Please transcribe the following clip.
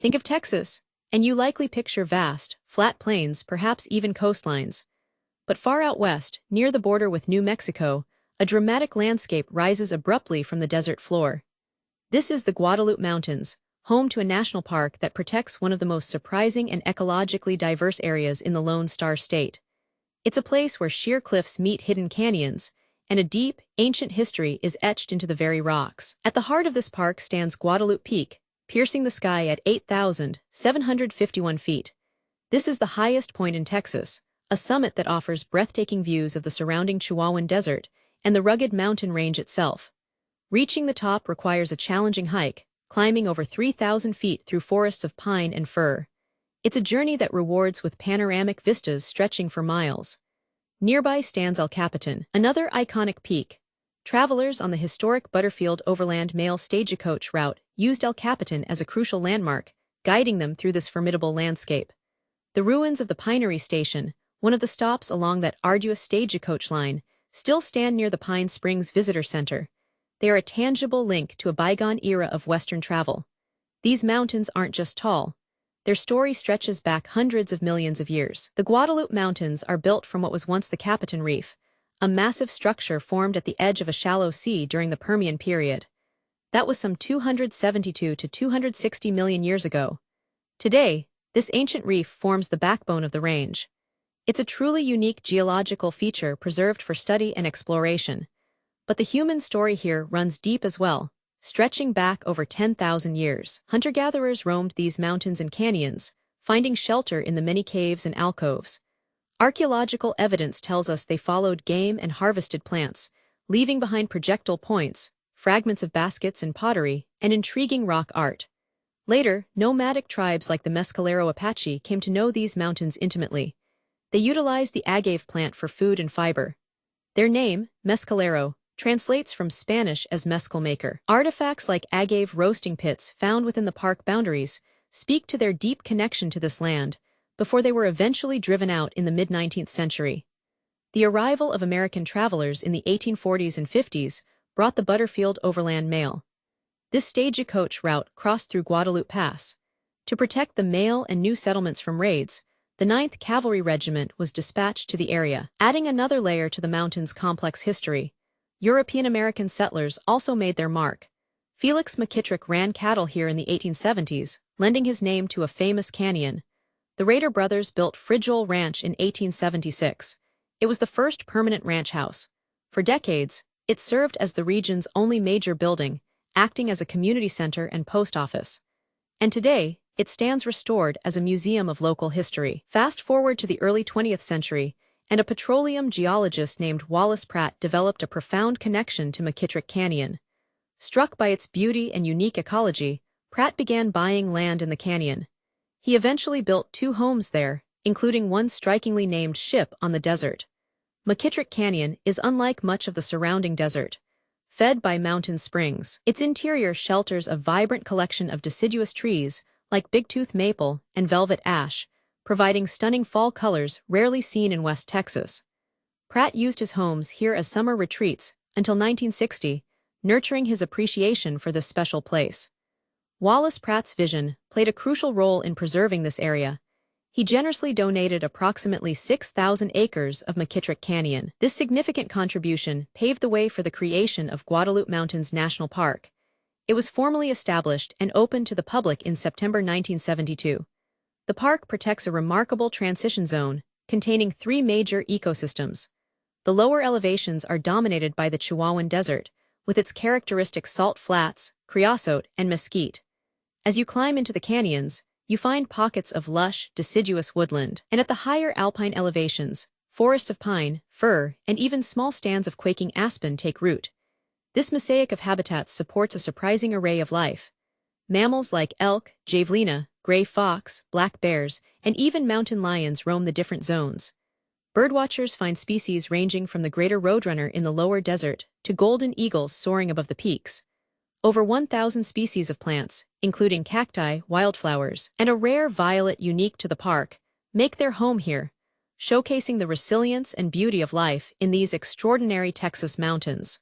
Think of Texas, and you likely picture vast, flat plains, perhaps even coastlines. But far out west, near the border with New Mexico, a dramatic landscape rises abruptly from the desert floor. This is the Guadalupe Mountains, home to a national park that protects one of the most surprising and ecologically diverse areas in the Lone Star State. It's a place where sheer cliffs meet hidden canyons, and a deep, ancient history is etched into the very rocks. At the heart of this park stands Guadalupe Peak, piercing the sky at 8,751 feet. This is the highest point in Texas, a summit that offers breathtaking views of the surrounding Chihuahuan Desert and the rugged mountain range itself. Reaching the top requires a challenging hike, climbing over 3,000 feet through forests of pine and fir. It's a journey that rewards with panoramic vistas stretching for miles. Nearby stands El Capitan, another iconic peak. Travelers on the historic Butterfield Overland Mail stagecoach route used El Capitan as a crucial landmark, guiding them through this formidable landscape. The ruins of the Pinery Station, one of the stops along that arduous stagecoach line, still stand near the Pine Springs Visitor Center. They are a tangible link to a bygone era of Western travel. These mountains aren't just tall. Their story stretches back hundreds of millions of years. The Guadalupe Mountains are built from what was once the Capitan Reef, a massive structure formed at the edge of a shallow sea during the Permian period. That was some 272 to 260 million years ago. Today, this ancient reef forms the backbone of the range. It's a truly unique geological feature preserved for study and exploration. But the human story here runs deep as well, stretching back over 10,000 years. Hunter-gatherers roamed these mountains and canyons, finding shelter in the many caves and alcoves. Archaeological evidence tells us they followed game and harvested plants, leaving behind projectile points, fragments of baskets and pottery, and intriguing rock art. Later, nomadic tribes like the Mescalero Apache came to know these mountains intimately. They utilized the agave plant for food and fiber. Their name, Mescalero, translates from Spanish as mescal maker. Artifacts like agave roasting pits found within the park boundaries speak to their deep connection to this land, before they were eventually driven out in the mid-19th century. The arrival of American travelers in the 1840s and 50s brought the Butterfield Overland Mail. This stagecoach route crossed through Guadalupe Pass. To protect the mail and new settlements from raids, the 9th Cavalry Regiment was dispatched to the area, adding another layer to the mountain's complex history. European-American settlers also made their mark. Felix McKittrick ran cattle here in the 1870s, lending his name to a famous canyon. The Rader brothers built Fridjol Ranch in 1876. It was the first permanent ranch house. For decades, it served as the region's only major building, acting as a community center and post office. And today, it stands restored as a museum of local history. Fast forward to the early 20th century, and a petroleum geologist named Wallace Pratt developed a profound connection to McKittrick Canyon. Struck by its beauty and unique ecology, Pratt began buying land in the canyon. He eventually built 2 homes there, including one strikingly named Ship on the desert. McKittrick Canyon is unlike much of the surrounding desert. Fed by mountain springs, its interior shelters a vibrant collection of deciduous trees like bigtooth maple and velvet ash, providing stunning fall colors rarely seen in West Texas. Pratt used his homes here as summer retreats until 1960, nurturing his appreciation for this special place. Wallace Pratt's vision played a crucial role in preserving this area. He generously donated approximately 6,000 acres of McKittrick Canyon. This significant contribution paved the way for the creation of Guadalupe Mountains National Park. It was formally established and opened to the public in September 1972. The park protects a remarkable transition zone, containing 3 major ecosystems. The lower elevations are dominated by the Chihuahuan Desert, with its characteristic salt flats, creosote, and mesquite. As you climb into the canyons, you find pockets of lush, deciduous woodland. And at the higher alpine elevations, forests of pine, fir, and even small stands of quaking aspen take root. This mosaic of habitats supports a surprising array of life. Mammals like elk, javelina, gray fox, black bears, and even mountain lions roam the different zones. Birdwatchers find species ranging from the greater roadrunner in the lower desert to golden eagles soaring above the peaks. Over 1,000 species of plants, including cacti, wildflowers, and a rare violet unique to the park, make their home here, showcasing the resilience and beauty of life in these extraordinary Texas mountains.